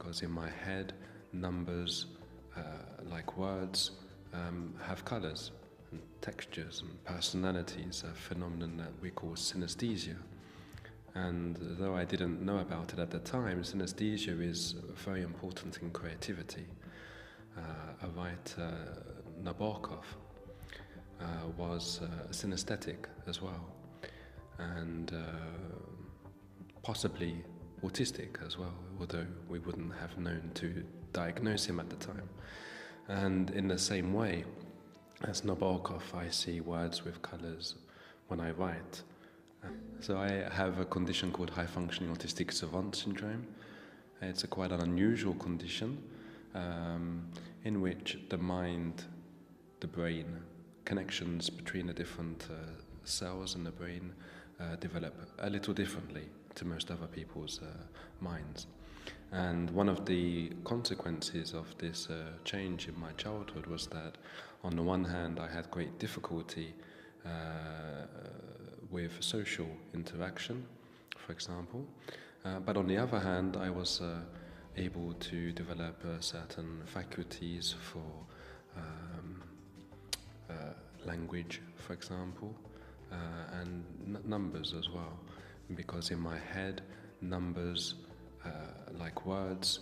because in my head, numbers, like words, have colors and textures and personalities, a phenomenon that we call synesthesia. And though I didn't know about it at the time, synesthesia is very important in creativity. A writer, Nabokov, was synesthetic as well, and possibly autistic as well, although we wouldn't have known to diagnose him at the time. And in the same way as Nabokov, I see words with colors when I write. So I have a condition called high-functioning autistic savant syndrome. It's a quite an unusual condition in which the mind, the brain, connections between the different cells in the brain develop a little differently to most other people's minds. And one of the consequences of this change in my childhood was that, on the one hand, I had great difficulty with social interaction, for example, but on the other hand, I was able to develop certain faculties for language, for example, and numbers as well, because in my head, numbers, like words,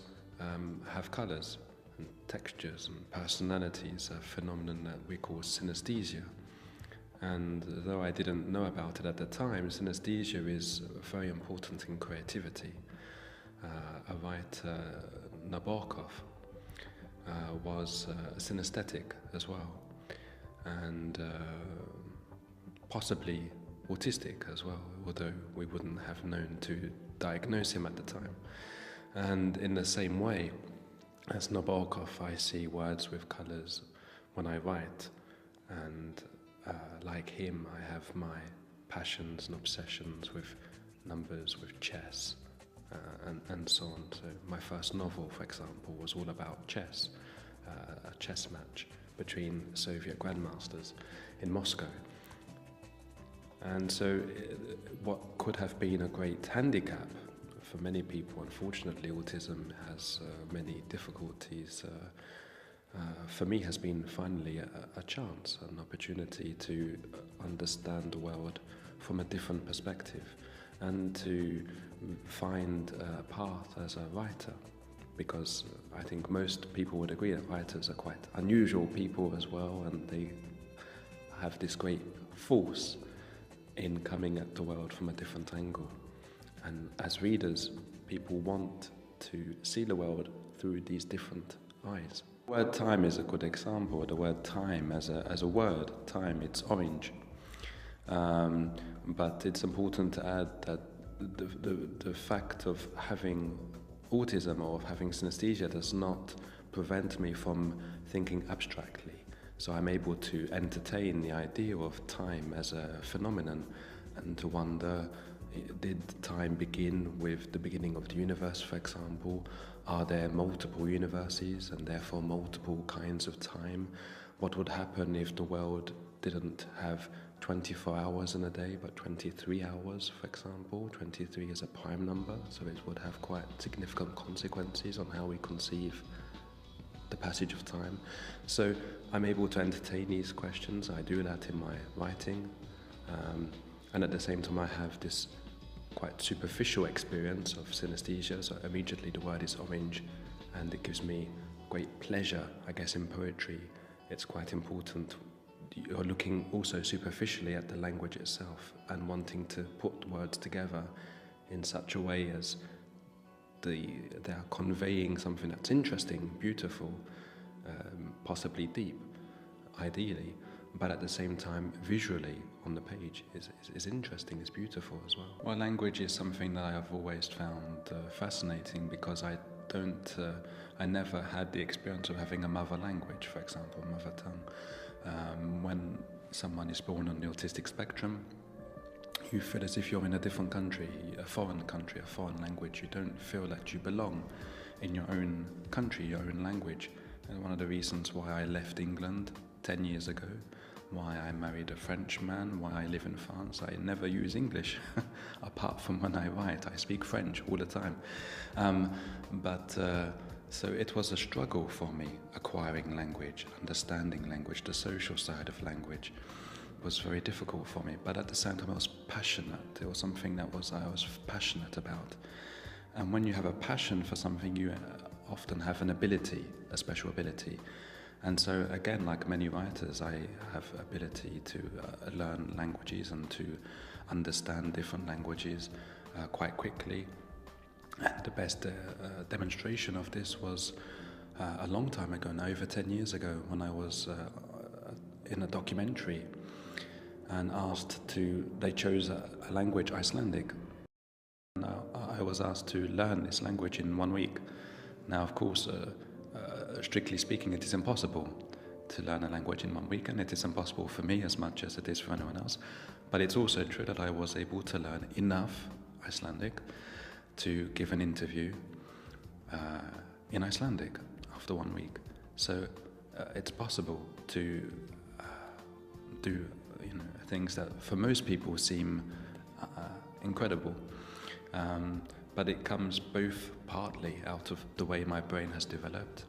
have colors and textures and personalities, a phenomenon that we call synesthesia. And though I didn't know about it at the time, synesthesia is very important in creativity. A writer, Nabokov, was synesthetic as well, and possibly autistic as well, although we wouldn't have known to diagnose him at the time. And in the same way as Nabokov, I see words with colors when I write, and like him, I have my passions and obsessions with numbers, with chess, and so on. So my first novel, for example, was all about chess, a chess match between Soviet grandmasters in Moscow. And so what could have been a great handicap for many people, unfortunately, autism has many difficulties, for me has been finally a chance, an opportunity to understand the world from a different perspective and to find a path as a writer, because I think most people would agree that writers are quite unusual people as well, and they have this great force in coming at the world from a different angle. And as readers, people want to see the world through these different eyes. The word time is a good example. The word time as a word, time, it's orange. But it's important to add that the fact of having autism or of having synesthesia does not prevent me from thinking abstractly. So I'm able to entertain the idea of time as a phenomenon and to wonder, did time begin with the beginning of the universe, for example? Are there multiple universes and therefore multiple kinds of time? What would happen if the world didn't have 24 hours in a day, but 23 hours, for example? 23 is a prime number, so it would have quite significant consequences on how we conceive the passage of time. So I'm able to entertain these questions. I do that in my writing, and at the same time I have this quite superficial experience of synesthesia, so immediately the word is orange, and it gives me great pleasure. I guess in poetry it's quite important. You're looking also superficially at the language itself and wanting to put words together in such a way as they are conveying something that's interesting, beautiful, possibly deep, ideally, but at the same time visually on the page is interesting, is beautiful as well. Well, language is something that I have always found fascinating, because I never had the experience of having a mother language, for example, mother tongue. When someone is born on the autistic spectrum, you feel as if you're in a different country, a foreign language. You don't feel that you belong in your own country, your own language. And one of the reasons why I left England 10 years ago why I married a Frenchman, why I live in France. I never use English, apart from when I write. I speak French all the time. So it was a struggle for me, acquiring language, understanding language. The social side of language was very difficult for me, but at the same time I was passionate. It was something that I was passionate about. And when you have a passion for something, you often have an ability, a special ability. And so again, like many writers, I have ability to learn languages and to understand different languages quite quickly. And the best demonstration of this was a long time ago, now over 10 years ago, when I was in a documentary and they chose a language, Icelandic. Now I was asked to learn this language in 1 week. Now, of course, strictly speaking, it is impossible to learn a language in 1 week, and it is impossible for me as much as it is for anyone else. But it's also true that I was able to learn enough Icelandic to give an interview in Icelandic after 1 week. So it's possible to do things that for most people seem incredible. But it comes both partly out of the way my brain has developed,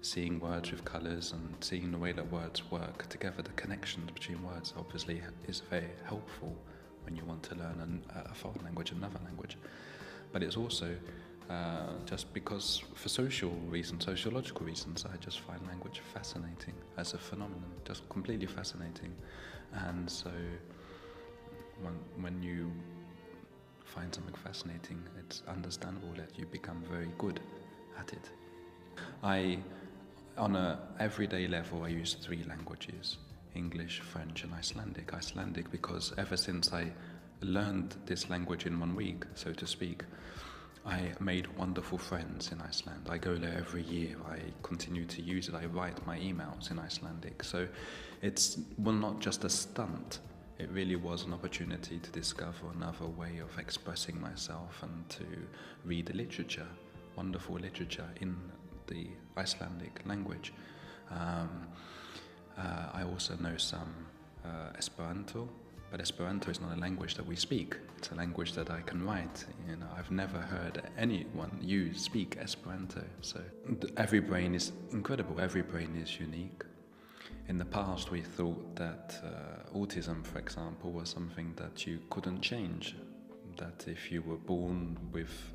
seeing words with colours and seeing the way that words work together. The connections between words obviously is very helpful when you want to learn a foreign language, another language. But it's also just because for sociological reasons, I just find language fascinating as a phenomenon, just completely fascinating. And so when you find something fascinating, it's understandable that you become very good at it. On an everyday level, I use 3 languages: English, French and Icelandic. Icelandic because ever since I learned this language in 1 week, so to speak, I made wonderful friends in Iceland. I go there every year. I continue to use it. I write my emails in Icelandic. So it's not just a stunt. It really was an opportunity to discover another way of expressing myself and to read literature, wonderful literature in the Icelandic language. I also know some Esperanto, but Esperanto is not a language that we speak. It's a language that I can write. I've never heard anyone speak Esperanto. So every brain is incredible. Every brain is unique. In the past, we thought that autism, for example, was something that you couldn't change. That if you were born with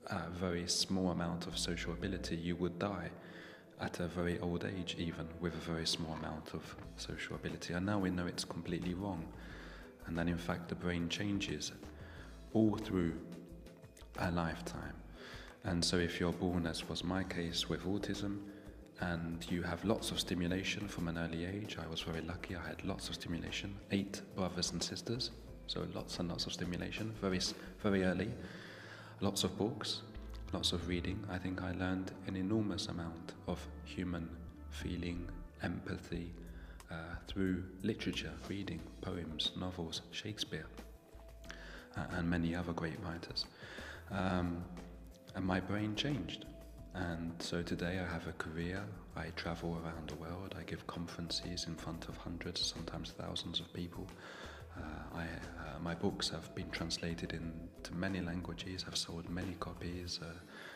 a very small amount of social ability, you would die at a very old age, even with a very small amount of social ability. And now we know it's completely wrong. And that in fact the brain changes all through a lifetime. And so if you're born, as was my case, with autism, and you have lots of stimulation from an early age. I was very lucky, I had lots of stimulation, 8 brothers and sisters, so lots and lots of stimulation, very, very early. Lots of books, lots of reading. I think I learned an enormous amount of human feeling, empathy, through literature, reading, poems, novels, Shakespeare, and many other great writers. And my brain changed. And so today I have a career, I travel around the world, I give conferences in front of hundreds, sometimes thousands of people. My books have been translated into many languages, have sold many copies,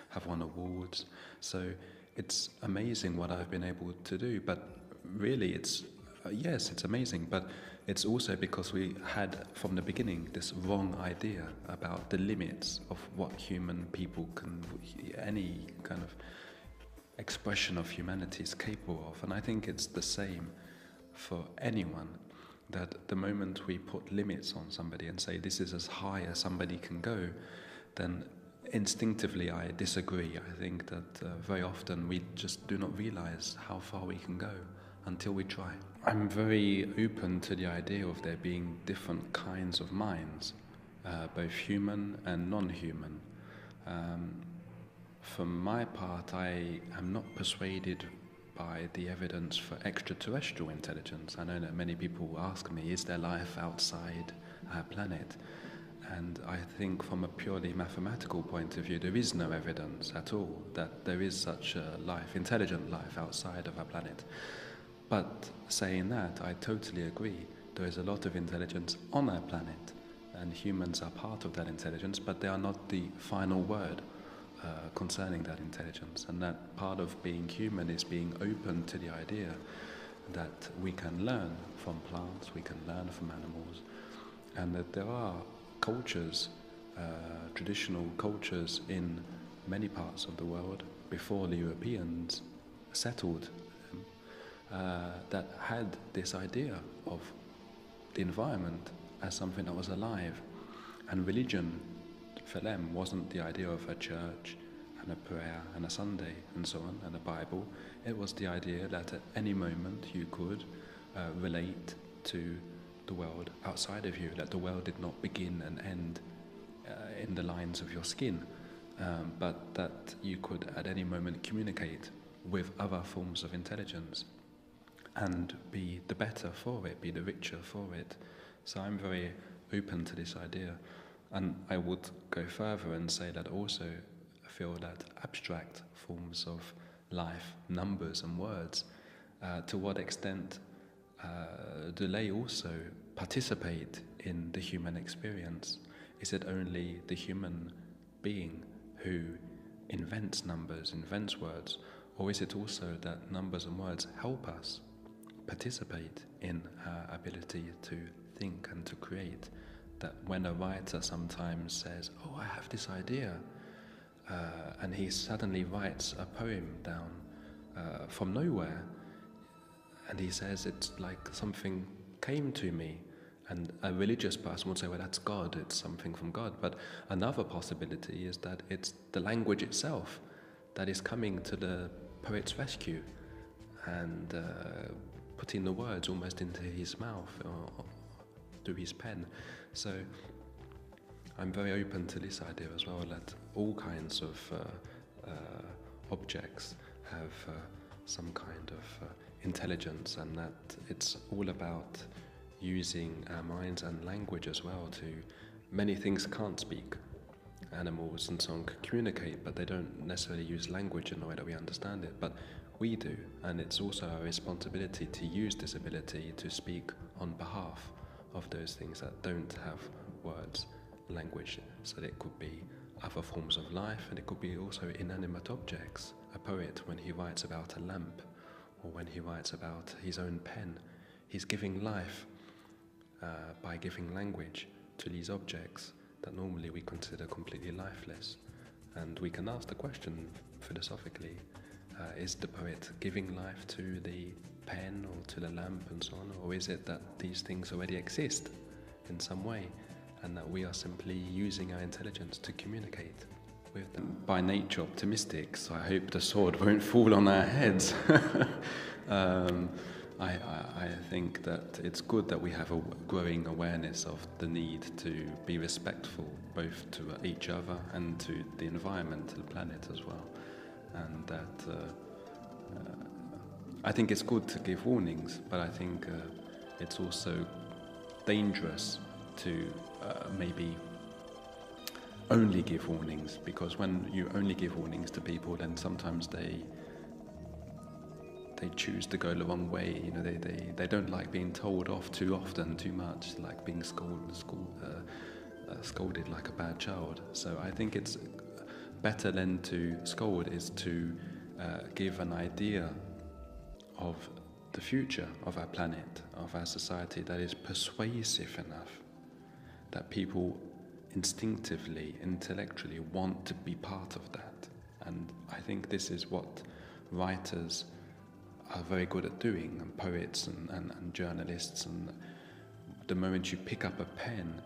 have won awards. So it's amazing what I've been able to do, but really it's amazing, but it's also because we had from the beginning this wrong idea about the limits of what human people any kind of expression of humanity is capable of. And I think it's the same for anyone, that the moment we put limits on somebody and say this is as high as somebody can go, then instinctively I disagree. I think that very often we just do not realize how far we can go until we try. I'm very open to the idea of there being different kinds of minds, both human and non-human. For my part, I am not persuaded by the evidence for extraterrestrial intelligence. I know that many people ask me, is there life outside our planet? And I think from a purely mathematical point of view, there is no evidence at all that there is such a life, intelligent life outside of our planet. But saying that, I totally agree. There is a lot of intelligence on our planet, and humans are part of that intelligence, but they are not the final word concerning that intelligence. And that part of being human is being open to the idea that we can learn from plants, we can learn from animals, and that there are cultures, traditional cultures in many parts of the world before the Europeans settled that had this idea of the environment as something that was alive. And religion, for them, wasn't the idea of a church and a prayer and a Sunday and so on, and a Bible. It was the idea that at any moment you could relate to the world outside of you, that the world did not begin and end in the lines of your skin, but that you could at any moment communicate with other forms of intelligence and be the better for it, be the richer for it. So I'm very open to this idea. And I would go further and say that also I feel that abstract forms of life, numbers and words, to what extent do they also participate in the human experience? Is it only the human being who invents numbers, invents words, or is it also that numbers and words help us participate in our ability to think and to create? That when a writer sometimes says, "Oh, I have this idea," and he suddenly writes a poem down from nowhere, and he says it's like something came to me, and a religious person would say, well, that's God, it's something from God. But another possibility is that it's the language itself that is coming to the poet's rescue and putting the words almost into his mouth or through his pen. So I'm very open to this idea as well, that all kinds of objects have some kind of intelligence, and that it's all about using our minds and language as well to... Many things can't speak. Animals and so on can communicate, but they don't necessarily use language in the way that we understand it. But we do, and it's also our responsibility to use this ability to speak on behalf of those things that don't have words, language. So it could be other forms of life, and it could be also inanimate objects. A poet, when he writes about a lamp, or when he writes about his own pen, he's giving life by giving language to these objects that normally we consider completely lifeless. And we can ask the question philosophically, is the poet giving life to the pen or to the lamp and so on, or is it that these things already exist in some way and that we are simply using our intelligence to communicate with them? By nature optimistic, so I hope the sword won't fall on our heads. I think that it's good that we have a growing awareness of the need to be respectful both to each other and to the environment, to the planet as well. And that I think it's good to give warnings, but I think it's also dangerous to maybe only give warnings, because when you only give warnings to people, then sometimes they choose to go the wrong way. You know, they don't like being told off too often, too much, like being scolded like a bad child. So I think it's better than to scold is to give an idea of the future of our planet, of our society, that is persuasive enough that people instinctively, intellectually want to be part of that. And I think this is what writers are very good at doing, and poets and journalists. And the moment you pick up a pen,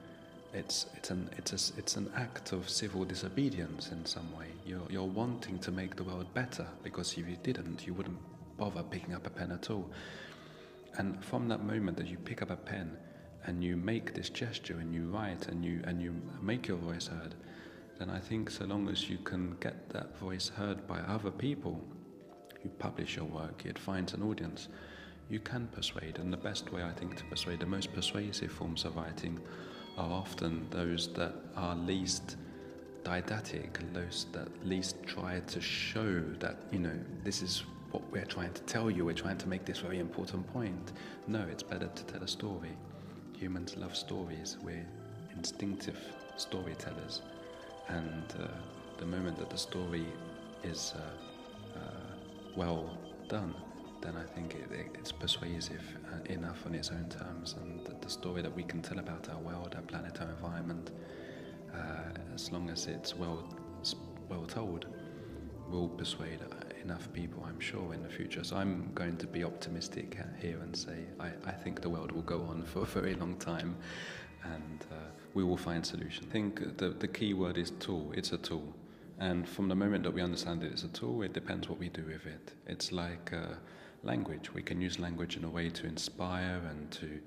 it's an act of civil disobedience in some way. You're wanting to make the world better, because if you didn't, you wouldn't bother picking up a pen at all. And from that moment that you pick up a pen and you make this gesture and you write and you make your voice heard, then I think so long as you can get that voice heard by other people, you publish your work, it finds an audience, you can persuade. And the best way, I think, to persuade, the most persuasive forms of writing are often those that are least didactic, those that least try to show that, you know, this is what we're trying to tell you. We're trying to make this very important point. No, it's better to tell a story. Humans love stories. We're instinctive storytellers. And the moment that the story is well done, then I think it's persuasive enough on its own terms, and the story that we can tell about our world, our planet, our environment, as long as it's well told, will persuade enough people, I'm sure, in the future. So I'm going to be optimistic here and say I think the world will go on for a very long time, and we will find solutions. I think the key word is tool. It's a tool. And from the moment that we understand that it's a tool, it depends what we do with it. It's like language. We can use language in a way to inspire and to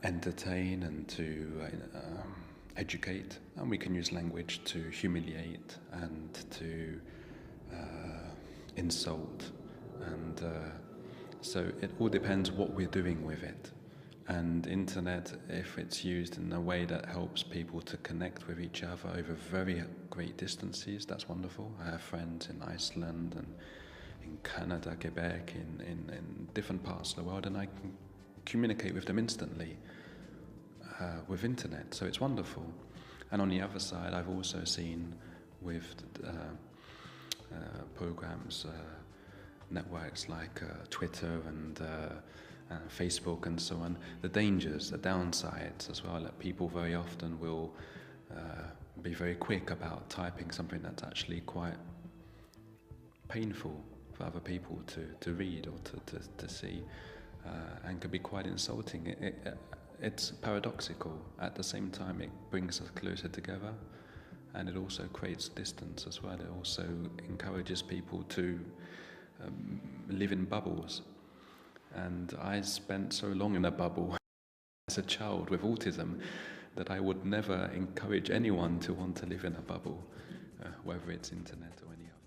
entertain and to educate. And we can use language to humiliate and to insult. And so it all depends what we're doing with it. And internet, if it's used in a way that helps people to connect with each other over very great distances, that's wonderful. I have friends in Iceland and in Canada, Quebec, in different parts of the world, and I can communicate with them instantly with internet, so it's wonderful. And on the other side, I've also seen with programs, networks like Twitter and Facebook and so on, the dangers, the downsides as well, that people very often will be very quick about typing something that's actually quite painful for other people to read or to see, and can be quite insulting. It's paradoxical. At the same time, it brings us closer together, and it also creates distance as well. It also encourages people to live in bubbles. And I spent so long in a bubble as a child with autism that I would never encourage anyone to want to live in a bubble, whether it's internet or any other.